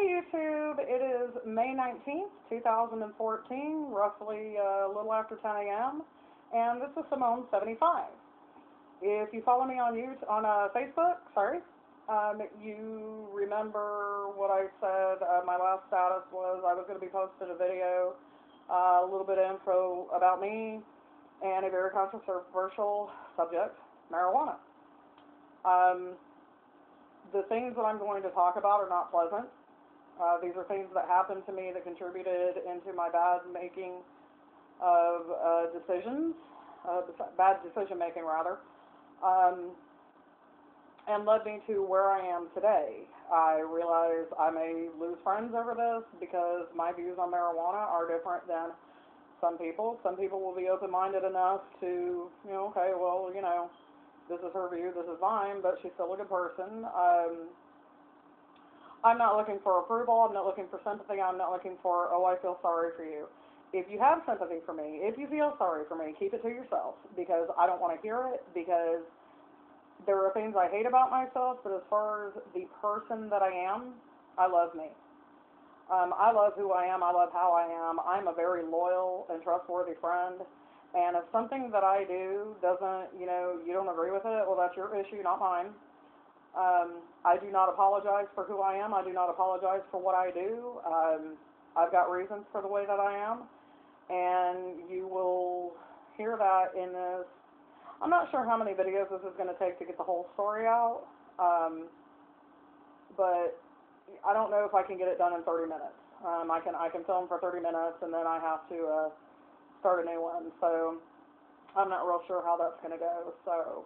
Hey YouTube, it is May 19th, 2014, roughly a little after 10 a.m., and this is Simone75. If you follow me on Facebook, you remember what I said. My last status was I was going to be posting a video, a little bit of info about me, and a very controversial subject, marijuana. The things that I'm going to talk about are not pleasant. These are things that happened to me that contributed into my bad making of decisions, bad decision making rather, and led me to where I am today. I realize I may lose friends over this because my views on marijuana are different than some people. Some people will be open-minded enough to, okay, well, this is her view, this is mine, but she's still a good person. I'm not looking for approval, I'm not looking for sympathy, I'm not looking for, oh, I feel sorry for you. If you have sympathy for me, if you feel sorry for me, keep it to yourself, because I don't want to hear it, because there are things I hate about myself, but as far as the person that I am, I love me. I love who I am, I love how I am. I'm a very loyal and trustworthy friend, and if something that I do doesn't, you don't agree with it, well, that's your issue, not mine. I do not apologize for who I am. I do not apologize for what I do. I've got reasons for the way that I am, and you will hear that in this. I'm not sure how many videos this is going to take to get the whole story out, but I don't know if I can get it done in 30 minutes. I can film for 30 minutes, and then I have to start a new one, so I'm not real sure how that's going to go, so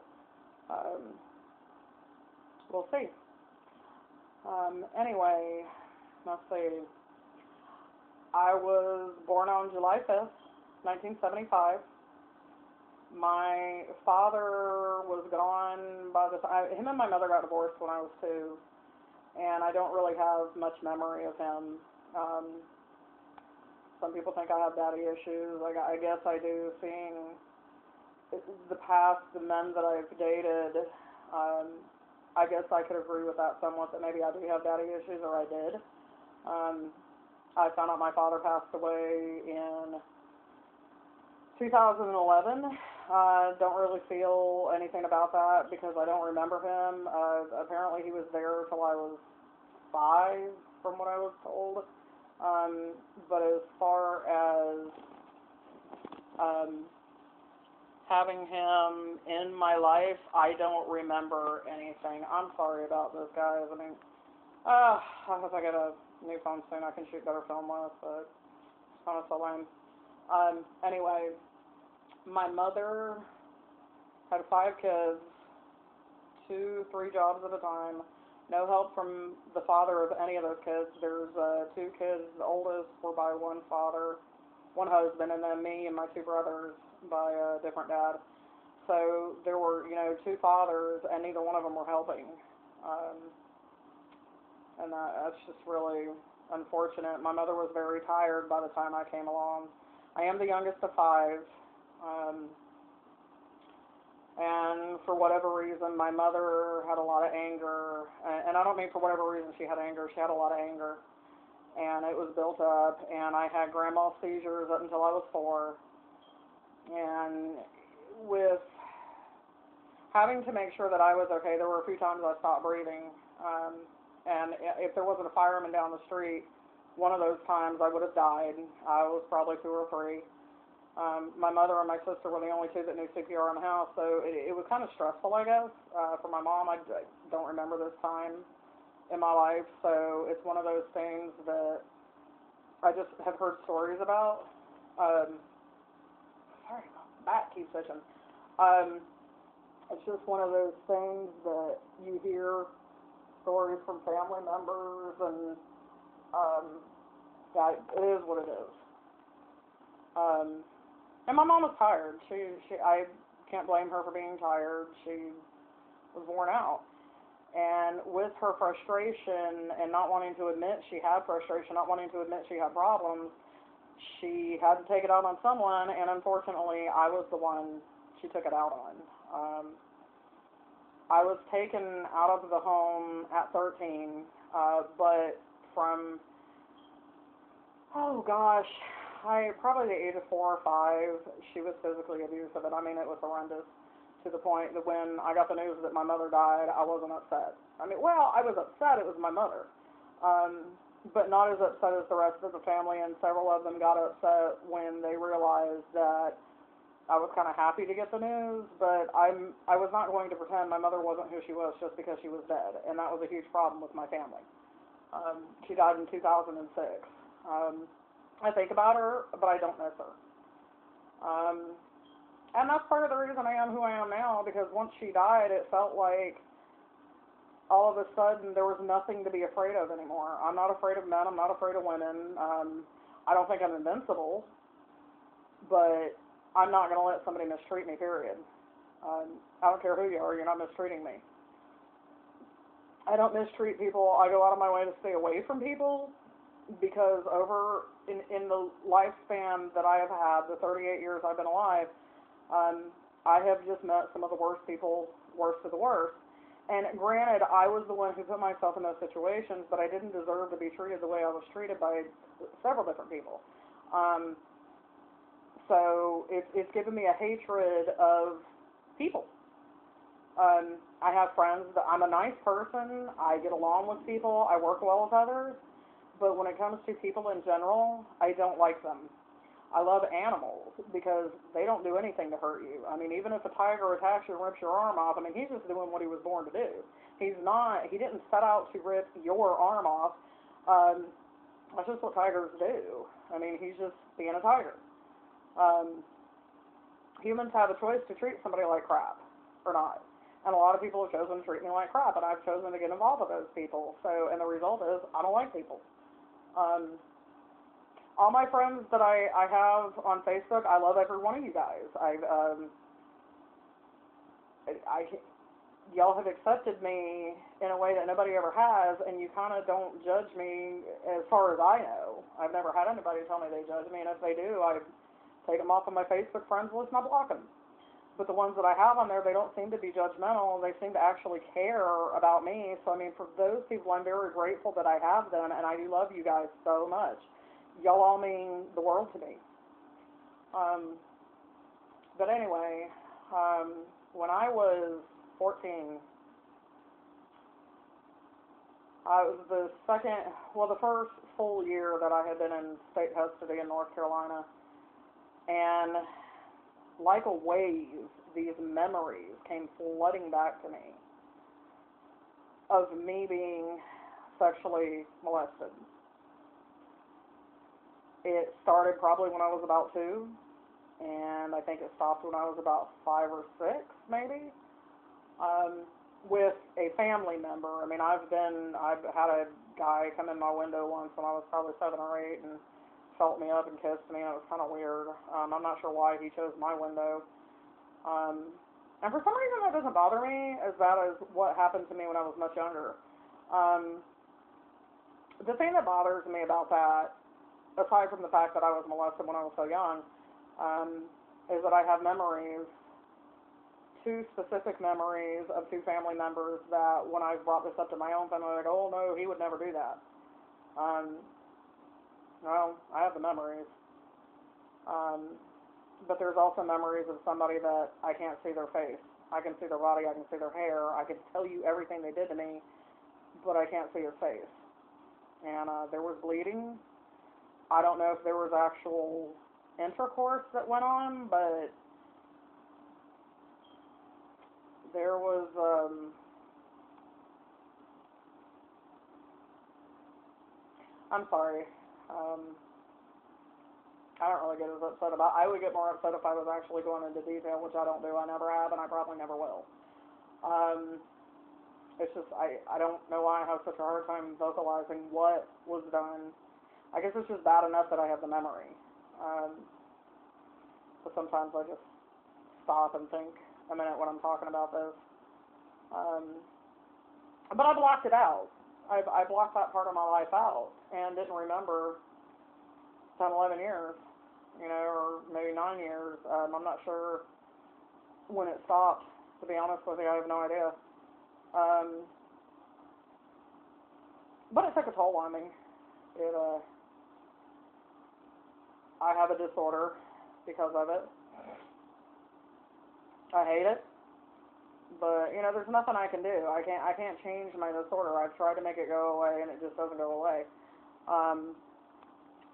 we'll see. Anyway, let's see. I was born on July 5th, 1975. My father was gone by the time, him and my mother got divorced when I was 2, and I don't really have much memory of him. Some people think I have daddy issues. I guess I do, seeing the past, the men that I've dated. I guess I could agree with that somewhat, that maybe I do have daddy issues, or I did. I found out my father passed away in 2011. Don't really feel anything about that because I don't remember him. Apparently he was there till I was 5, from what I was told. But as far as having him in my life, I don't remember anything. I'm sorry about this, guys. I mean, I hope I get a new phone soon I can shoot better film with, but it's kind of so lame. Anyway, my mother had 5 kids, 2, 3 jobs at a time, no help from the father of any of those kids. There's 2 kids, the oldest were by one father, one husband, and then me and my 2 brothers by a different dad. So there were, 2 fathers, and neither one of them were helping. And that's just really unfortunate. My mother was very tired by the time I came along. I am the youngest of 5. And for whatever reason, my mother had a lot of anger. And I don't mean for whatever reason she had anger. She had a lot of anger. And it was built up. And I had grand mal seizures up until I was 4. And with having to make sure that I was okay, there were a few times I stopped breathing. And if there wasn't a fireman down the street, one of those times I would have died. I was probably 2 or 3. My mother and my sister were the only 2 that knew CPR in the house, so it was kind of stressful, I guess. For my mom, I don't remember this time in my life, so it's one of those things that I just have heard stories about. Sorry, my back keeps itching. It's just one of those things that you hear stories from family members, and yeah, it is what it is. And my mom was tired. I can't blame her for being tired. She was worn out. And with her frustration and not wanting to admit she had frustration, not wanting to admit she had problems, she had to take it out on someone, and unfortunately, I was the one she took it out on. I was taken out of the home at 13, but from, oh gosh, probably the age of 4 or 5, she was physically abusive, and I mean, it was horrendous, to the point that when I got the news that my mother died, I wasn't upset. I mean, well, I was upset, it was my mother, but not as upset as the rest of the family, and several of them got upset when they realized that I was kind of happy to get the news, but I was not going to pretend my mother wasn't who she was just because she was dead, and that was a huge problem with my family. She died in 2006. I think about her, but I don't miss her. And that's part of the reason I am who I am now, because once she died, it felt like all of a sudden there was nothing to be afraid of anymore. I'm not afraid of men. I'm not afraid of women. I don't think I'm invincible, but I'm not going to let somebody mistreat me, period. I don't care who you are, you're not mistreating me. I don't mistreat people. I go out of my way to stay away from people, because over in the lifespan that I have had, the 38 years I've been alive, I have just met some of the worst people, worst of the worst. And granted, I was the one who put myself in those situations, but I didn't deserve to be treated the way I was treated by several different people. So it's given me a hatred of people. I have friends that I'm a nice person. I get along with people. I work well with others. But when it comes to people in general, I don't like them. I love animals because they don't do anything to hurt you. I mean, even if a tiger attacks you and rips your arm off, I mean, he's just doing what he was born to do. He didn't set out to rip your arm off. That's just what tigers do. I mean, he's just being a tiger. Humans have a choice to treat somebody like crap or not. And a lot of people have chosen to treat me like crap, and I've chosen to get involved with those people. So, and the result is, I don't like people. All my friends that I have on Facebook, I love every one of you guys. Y'all have accepted me in a way that nobody ever has, and you kind of don't judge me as far as I know. I've never had anybody tell me they judge me, and if they do, I take them off of my Facebook friends list and I block them. But the ones that I have on there, they don't seem to be judgmental. They seem to actually care about me. So, I mean, for those people, I'm very grateful that I have them, and I do love you guys so much. Y'all all mean the world to me. But anyway, when I was 14, I was the first full year that I had been in state custody in North Carolina, and like a wave, these memories came flooding back to me of me being sexually molested. It started probably when I was about 2, and I think it stopped when I was about 5 or 6, maybe, with a family member. I mean, I've had a guy come in my window once when I was probably 7 or 8 and felt me up and kissed me, and it was kind of weird. I'm not sure why he chose my window. And for some reason that doesn't bother me as bad as what happened to me when I was much younger. The thing that bothers me about that, aside from the fact that I was molested when I was so young, is that I have memories, 2 specific memories of 2 family members that when I brought this up to my own family, they're like, oh no, he would never do that. Well, I have the memories. But there's also memories of somebody that I can't see their face. I can see their body, I can see their hair, I can tell you everything they did to me, but I can't see his face. And there was bleeding. I don't know if there was actual intercourse that went on, but there was, I'm sorry, I don't really get as upset about. I would get more upset if I was actually going into detail, which I don't do. I never have, and I probably never will. It's just I don't know why I have such a hard time vocalizing what was done. I guess it's just bad enough that I have the memory. But sometimes I just stop and think a minute when I'm talking about this. But I blocked it out. I blocked that part of my life out and didn't remember 10, 11 years, or maybe 9 years. I'm not sure when it stopped, to be honest with you. I have no idea. but it took a toll on me. It, I have a disorder because of it. I hate it, but you know, there's nothing I can do. I can't change my disorder. I've tried to make it go away, and it just doesn't go away. Um,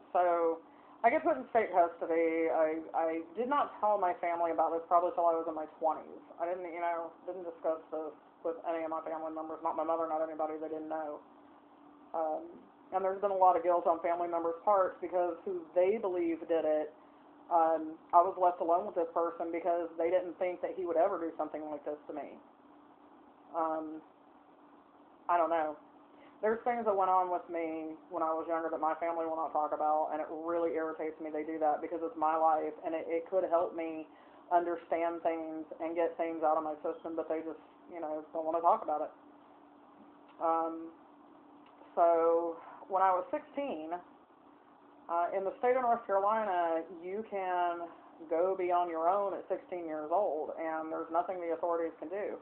so I get put in state custody. I did not tell my family about this probably till I was in my 20s. I didn't, you know, didn't discuss this with any of my family members, not my mother, not anybody. They didn't know. Um, and there's been a lot of guilt on family members' parts because who they believe did it. I was left alone with this person because they didn't think that he would ever do something like this to me. Um, I don't know. There's things that went on with me when I was younger that my family will not talk about, and it really irritates me they do that because it's my life, and it could help me understand things and get things out of my system, but they just, you know, don't want to talk about it. So when I was 16, in the state of North Carolina, you can go be on your own at 16 years old, and there's nothing the authorities can do.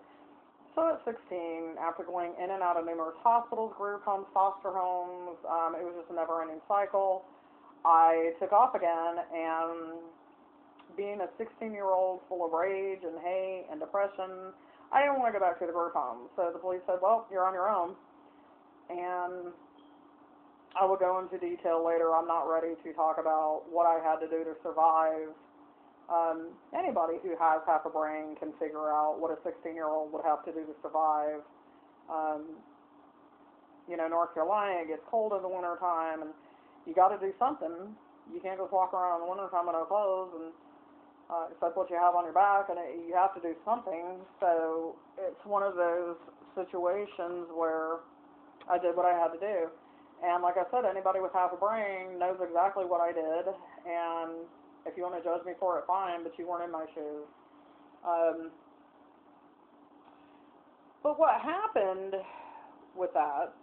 So at 16, after going in and out of numerous hospitals, group homes, foster homes, it was just a never-ending cycle. I took off again, and being a 16-year-old full of rage and hate and depression, I didn't want to go back to the group home. So the police said, well, you're on your own. And I will go into detail later. I'm not ready to talk about what I had to do to survive. Anybody who has half a brain can figure out what a 16-year-old would have to do to survive. You know, North Carolina, it gets cold in the wintertime, and you got to do something. You can't just walk around in the wintertime with no clothes, and except what you have on your back, and you have to do something. So it's one of those situations where I did what I had to do. And like I said, anybody with half a brain knows exactly what I did, and if you want to judge me for it, fine, but you weren't in my shoes. But what happened with that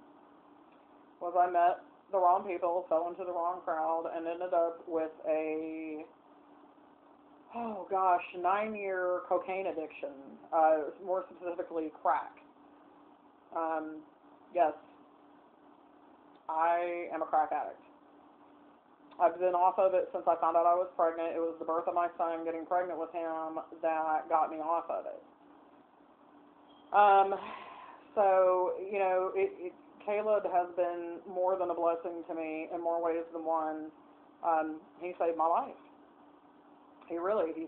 was I met the wrong people, fell into the wrong crowd, and ended up with a, 9-year cocaine addiction, more specifically crack. Yes, I am a crack addict. I've been off of it since I found out I was pregnant. It was the birth of my son, getting pregnant with him, that got me off of it. So, you know, Caleb has been more than a blessing to me in more ways than one. He saved my life. He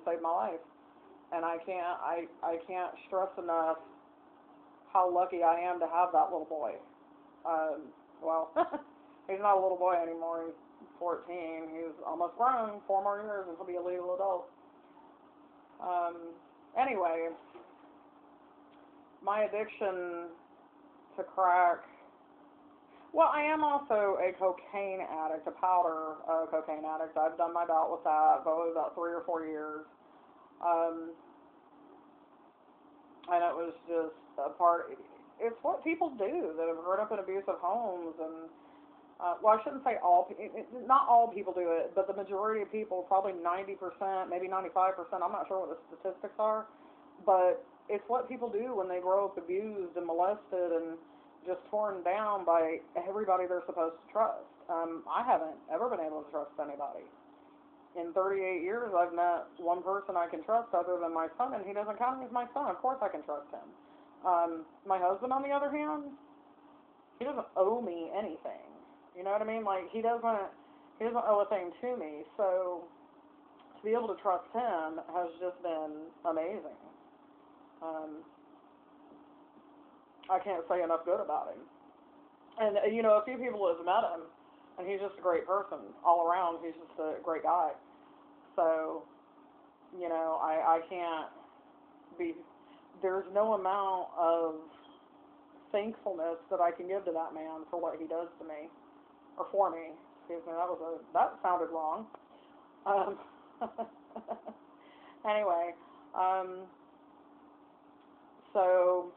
saved my life. And I can't stress enough how lucky I am to have that little boy. Well, he's not a little boy anymore. He's 14. He's almost grown. 4 more years and he'll be a legal adult. Anyway, my addiction to crack. Well, I am also a cocaine addict, a powder cocaine addict. I've done my bout with that for about 3 or 4 years. And it was just a part. It's what people do that have grown up in abusive homes, and well, I shouldn't say not all people do it, but the majority of people, probably 90%, maybe 95%. I'm not sure what the statistics are, but it's what people do when they grow up abused and molested and just torn down by everybody they're supposed to trust. I haven't ever been able to trust anybody. In 38 years, I've met one person I can trust other than my son, and he doesn't count as my son. Of course I can trust him. My husband, on the other hand, he doesn't owe me anything. You know what I mean? Like, he doesn't owe a thing to me. So to be able to trust him has just been amazing. I can't say enough good about him. And, you know, a few people have met him, and he's just a great person. All around, he's just a great guy. So, you know, I can't be, there's no amount of thankfulness that I can give to that man for what he does to me, or for me. Excuse me, that sounded wrong. Anyway, so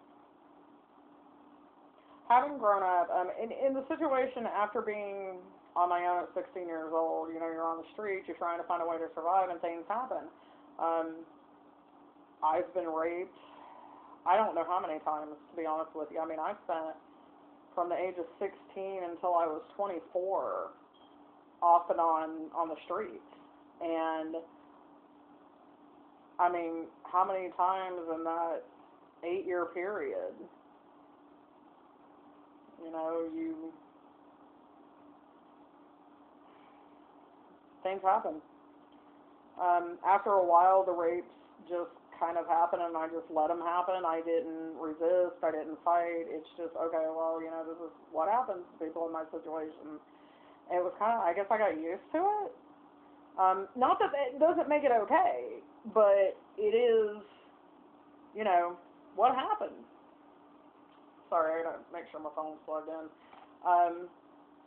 having grown up, in the situation after being on my own at 16 years old, you know, you're on the street, you're trying to find a way to survive, and things happen. I've been raped, I don't know how many times, to be honest with you. I mean, I spent from the age of 16 until I was 24, off and on the streets. And I mean, how many times in that 8-year period, you know, things happen. After a while, the rapes just kind of happened, and I just let them happen. I didn't resist. I didn't fight. It's just, okay, well, you know, this is what happens to people in my situation. It was kind of, I guess I got used to it. Not that it doesn't make it okay, but it is, you know, what happened. Sorry, I gotta make sure my phone's plugged in.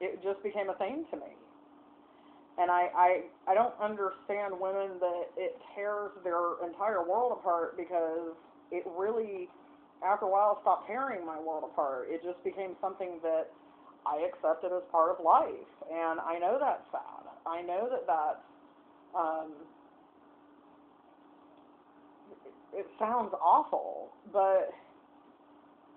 It just became a thing to me. And I don't understand women that it tears their entire world apart, because it really, after a while, stopped tearing my world apart. It just became something that I accepted as part of life. And I know that's sad. I know that that's, it sounds awful, but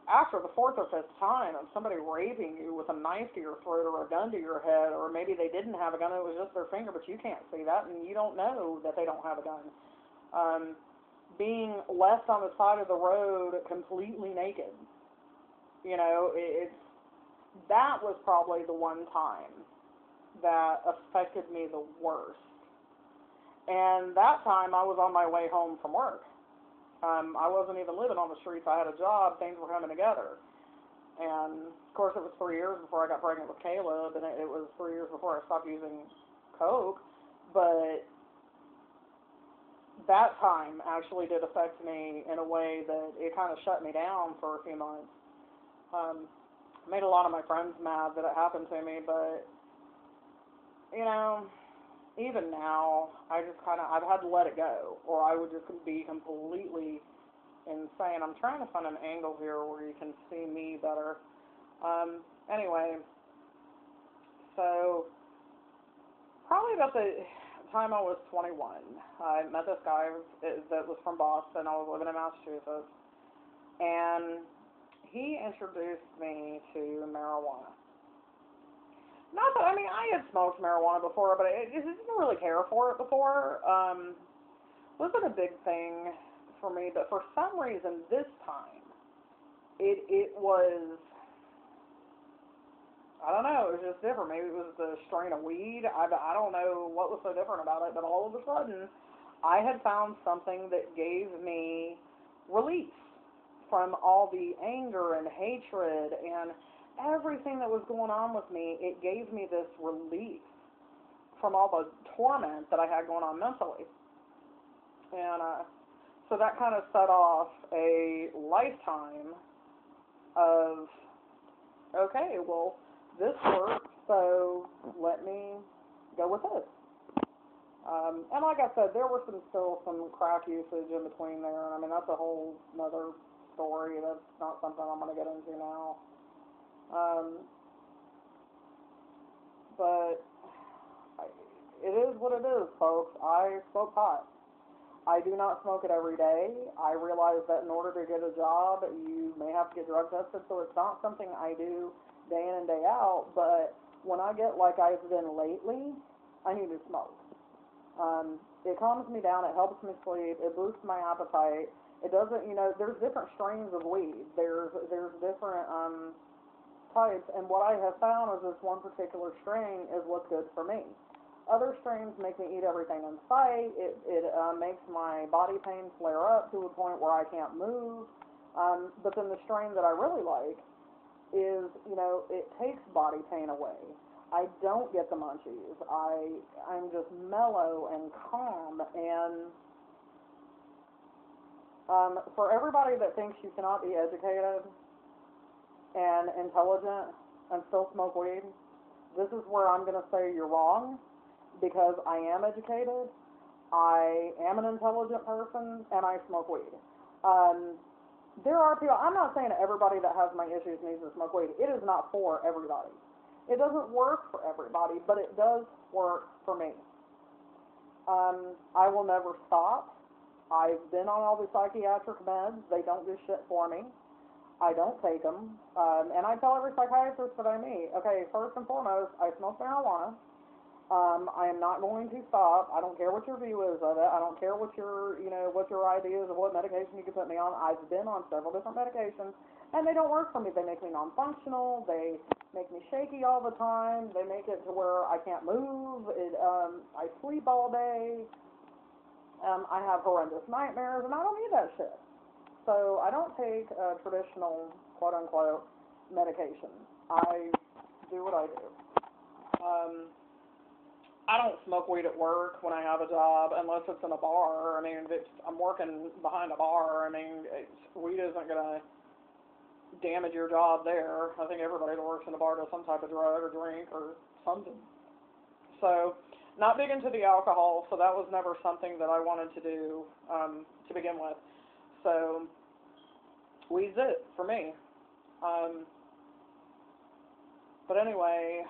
after the fourth or fifth time of somebody raping you with a knife to your throat or a gun to your head, or maybe they didn't have a gun, it was just their finger, but you can't see that, and you don't know that they don't have a gun. Being left on the side of the road completely naked, you know, that was probably the one time that affected me the worst. And that time I was on my way home from work. I wasn't even living on the streets. I had a job. Things were coming together. And, of course, it was 3 years before I got pregnant with Caleb, and it was 3 years before I stopped using Coke. But that time actually did affect me in a way that it kind of shut me down for a few months. Made a lot of my friends mad that it happened to me, but, you know, even now, I've had to let it go, or I would just be completely insane. I'm trying to find an angle here where you can see me better. Anyway, so probably about the time I was 21, I met this guy that was from Boston. I was living in Massachusetts, and he introduced me to marijuana. Not that, I mean, I had smoked marijuana before, but I just didn't really care for it before. Wasn't a big thing for me, but for some reason this time, it was, I don't know, it was just different. Maybe it was the strain of weed. I don't know what was so different about it, but all of a sudden, I had found something that gave me relief from all the anger and hatred and everything that was going on with me. It gave me this relief from all the torment that I had going on mentally. And so that kind of set off a lifetime of, okay, well, this works, so let me go with this. And like I said, there was still some crack usage in between there. And I mean, that's a whole other story. That's not something I'm going to get into now. But it is what it is, folks. I smoke pot. I do not smoke it every day. I realize that in order to get a job, you may have to get drug tested, so it's not something I do day in and day out. But when I get like I've been lately, I need to smoke. It calms me down. It helps me sleep. It boosts my appetite. It doesn't, you know, there's different strains of weed. There's different types, and what I have found is this one particular strain is what's good for me. Other strains make me eat everything in sight. It makes my body pain flare up to a point where I can't move. But then the strain that I really like is, you know, it takes body pain away. I don't get the munchies. I'm just mellow and calm. And for everybody that thinks you cannot be educated and intelligent and still smoke weed, this is where I'm going to say you're wrong, because I am educated, I am an intelligent person, and I smoke weed. There are people, I'm not saying everybody that has my issues needs to smoke weed. It is not for everybody. It doesn't work for everybody, but it does work for me. I will never stop. I've been on all the psychiatric meds. They don't do shit for me. I don't take them. And I tell every psychiatrist that I meet, okay, first and foremost, I smoke marijuana. I am not going to stop. I don't care what your view is of it. I don't care what your, what your ideas of what medication you can put me on. I've been on several different medications, and they don't work for me. They make me non-functional. They make me shaky all the time. They make it to where I can't move. I sleep all day. I have horrendous nightmares, and I don't need that shit. So I don't take traditional, quote-unquote, medication. I do what I do. I don't smoke weed at work when I have a job unless it's in a bar. I mean, I'm working behind a bar. I mean, weed isn't going to damage your job there. I think everybody that works in a bar does some type of drug or drink or something. So, not big into the alcohol, so that was never something that I wanted to do to begin with. So, weed's it for me. But anyway,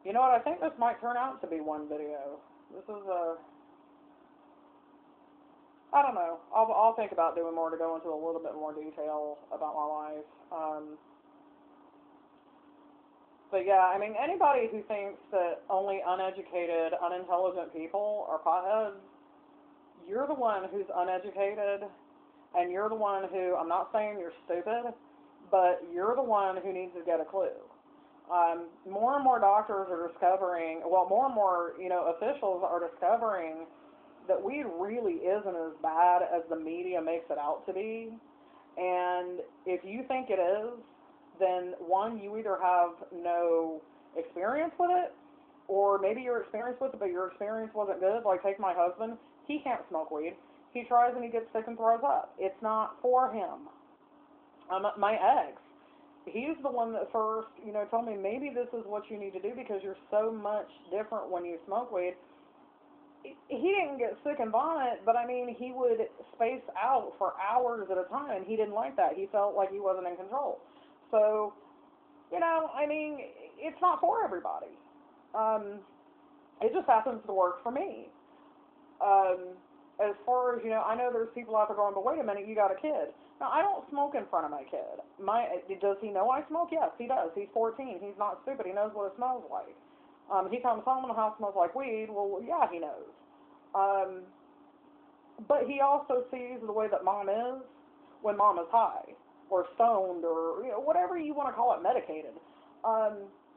you know what, I think this might turn out to be one video. This is I don't know. I'll think about doing more to go into a little bit more detail about my life. But yeah, I mean, anybody who thinks that only uneducated, unintelligent people are potheads, you're the one who's uneducated, and you're the one who, I'm not saying you're stupid, but you're the one who needs to get a clue. More and more doctors are discovering, well, more and more, officials are discovering that weed really isn't as bad as the media makes it out to be. And if you think it is, then one, you either have no experience with it, or maybe you're experienced with it, but your experience wasn't good. Like, take my husband. He can't smoke weed. He tries and he gets sick and throws up. It's not for him. My ex, he's the one that first, told me maybe this is what you need to do because you're so much different when you smoke weed. He didn't get sick and vomit, but I mean, he would space out for hours at a time, and he didn't like that. He felt like he wasn't in control. So, I mean, it's not for everybody. It just happens to work for me. As far as, I know there's people out there going, but wait a minute, you got a kid. Now, I don't smoke in front of my kid. Does he know I smoke? Yes, he does. He's 14. He's not stupid. He knows what it smells like. He comes home and the house smells like weed. Well, yeah, he knows. But he also sees the way that mom is when mom is high or stoned or, whatever you want to call it, medicated.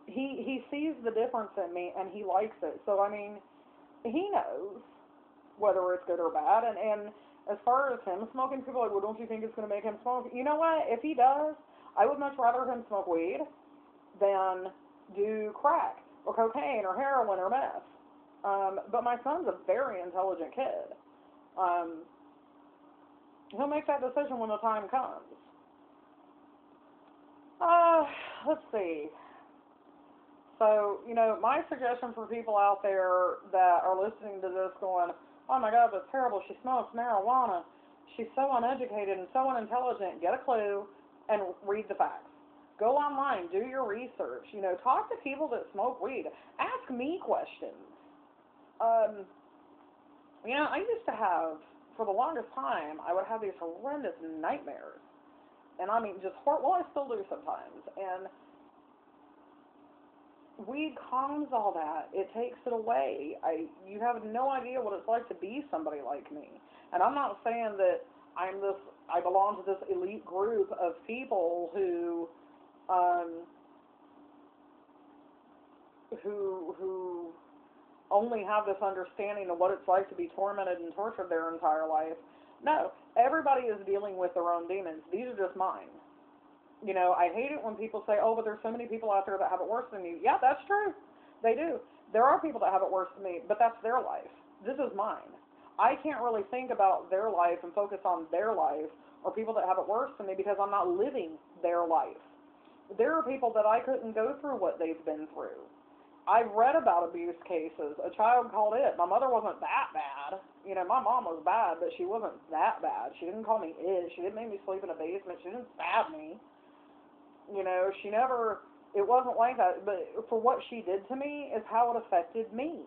He sees the difference in me and he likes it. So, I mean, he knows whether it's good or bad. And as far as him smoking, people are like, well, don't you think it's going to make him smoke? You know what? If he does, I would much rather him smoke weed than do crack or cocaine or heroin or meth. But my son's a very intelligent kid. He'll make that decision when the time comes. Let's see. So, my suggestion for people out there that are listening to this going, oh my God, that's terrible, she smokes marijuana, she's so uneducated and so unintelligent, get a clue and read the facts. Go online, do your research, talk to people that smoke weed. Ask me questions. I used to have, for the longest time, I would have these horrendous nightmares. And I mean, well, I still do sometimes. And weed calms all that. It takes it away. You have no idea what it's like to be somebody like me. And I'm not saying that I belong to this elite group of people who only have this understanding of what it's like to be tormented and tortured their entire life. No, everybody is dealing with their own demons. These are just mine. I hate it when people say, oh, but there's so many people out there that have it worse than you. Yeah, that's true. They do. There are people that have it worse than me, but that's their life. This is mine. I can't really think about their life and focus on their life or people that have it worse than me because I'm not living their life. There are people that I couldn't go through what they've been through. I've read about abuse cases. A child called it. My mother wasn't that bad. My mom was bad, but she wasn't that bad. She didn't call me it. She didn't make me sleep in a basement. She didn't stab me. It wasn't like that. But for what she did to me is how it affected me.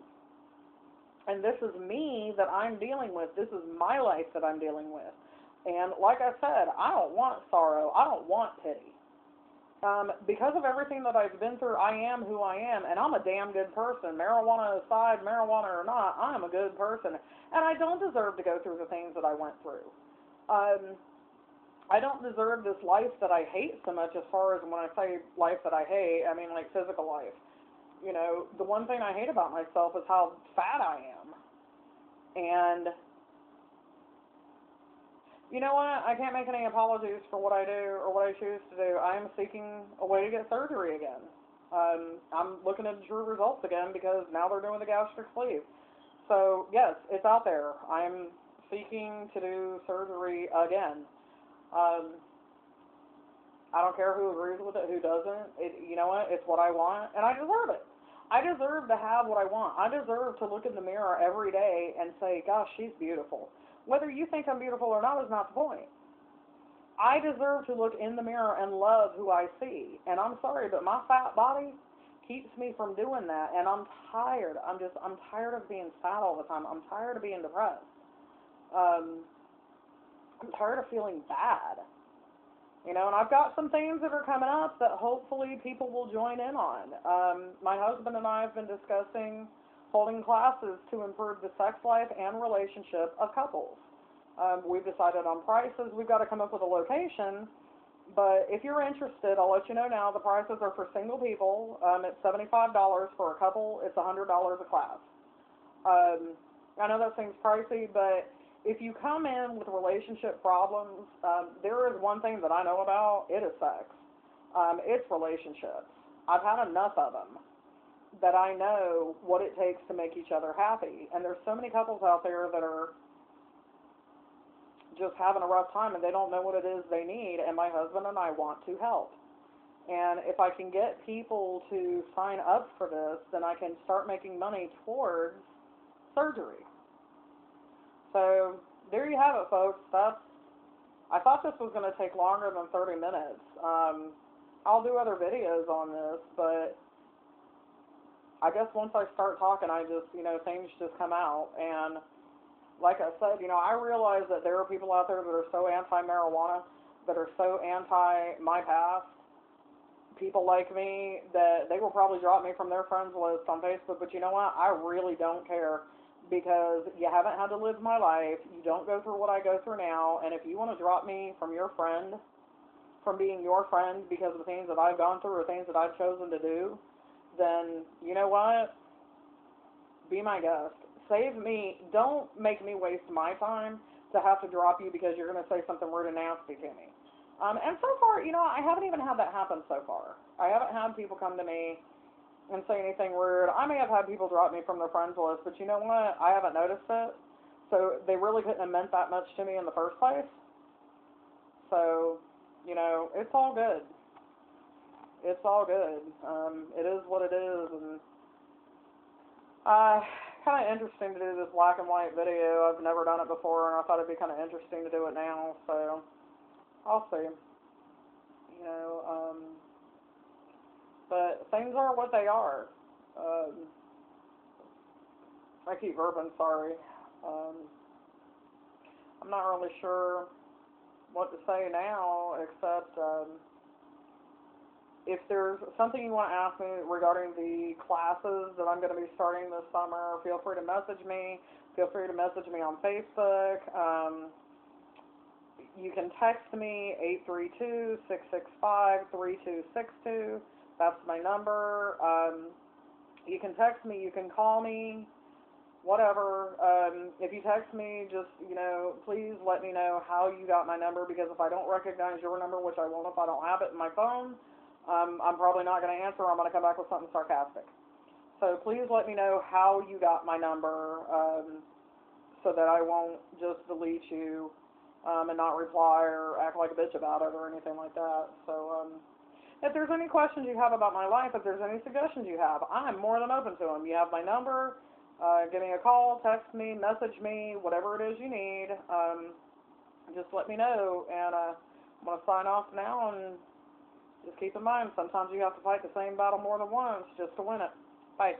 And this is me that I'm dealing with. This is my life that I'm dealing with. And like I said, I don't want sorrow. I don't want pity. Because of everything that I've been through, I am who I am, and I'm a damn good person. Marijuana aside, marijuana or not, I am a good person. And I don't deserve to go through the things that I went through. Um, I don't deserve this life that I hate so much. As far as when I say life that I hate, I mean like physical life. You know, the one thing I hate about myself is how fat I am. And you know what? I can't make any apologies for what I do or what I choose to do. I am seeking a way to get surgery again. I'm looking at the true results again because now they're doing the gastric sleeve. So, yes, it's out there. I'm seeking to do surgery again. Um, I don't care who agrees with it, who doesn't. You know what? It's what I want, and I deserve it. I deserve to have what I want. I deserve to look in the mirror every day and say, gosh, she's beautiful. Whether you think I'm beautiful or not is not the point. I deserve to look in the mirror and love who I see. And I'm sorry, but my fat body keeps me from doing that. And I'm tired. I'm tired of being sad all the time. I'm tired of being depressed. Um, I'm tired of feeling bad. You know, and I've got some things that are coming up that hopefully people will join in on. My husband and I have been discussing holding classes to improve the sex life and relationship of couples. We've decided on prices. We've got to come up with a location. But if you're interested, I'll let you know now. The prices are for single people. It's $75 for a couple. It's $100 a class. I know that seems pricey, but if you come in with relationship problems, there is one thing that I know about. It is sex. It's relationships. I've had enough of them that I know what it takes to make each other happy. And there's so many couples out there that are just having a rough time and they don't know what it is they need, and my husband and I want to help. And if I can get people to sign up for this, then I can start making money towards surgery. So there you have it, folks. I thought this was going to take longer than 30 minutes. I'll do other videos on this, but I guess once I start talking, I just, things just come out. And like I said, I realize that there are people out there that are so anti-marijuana, that are so anti my past, people like me, that they will probably drop me from their friends list on Facebook. But you know what? I really don't care, because you haven't had to live my life. You don't go through what I go through now. And if you want to drop me from your friend, from being your friend because of the things that I've gone through or things that I've chosen to do, then you know what? Be my guest. Save me. Don't make me waste my time to have to drop you because you're going to say something rude and nasty to me. And so far, I haven't even had that happen so far. I haven't had people come to me and say anything rude. I may have had people drop me from their friends list, but you know what? I haven't noticed it. So they really couldn't have meant that much to me in the first place. So, it's all good. It's all good. It is what it is, and kind of interesting to do this black and white video. I've never done it before, and I thought it'd be kind of interesting to do it now. So I'll see. But things are what they are. I keep burping, sorry. I'm not really sure what to say now, except if there's something you want to ask me regarding the classes that I'm going to be starting this summer, feel free to message me. Feel free to message me on Facebook. You can text me, 832-665-3262. That's my number. You can text me, you can call me, whatever. If you text me, just, please let me know how you got my number, because if I don't recognize your number, which I won't if I don't have it in my phone, I'm probably not going to answer. I'm going to come back with something sarcastic. So please let me know how you got my number, so that I won't just delete you and not reply or act like a bitch about it or anything like that. So if there's any questions you have about my life, if there's any suggestions you have, I'm more than open to them. You have my number. Give me a call, text me, message me, whatever it is you need. Just let me know. And I'm going to sign off now, and just keep in mind, sometimes you have to fight the same battle more than once just to win it. Bye.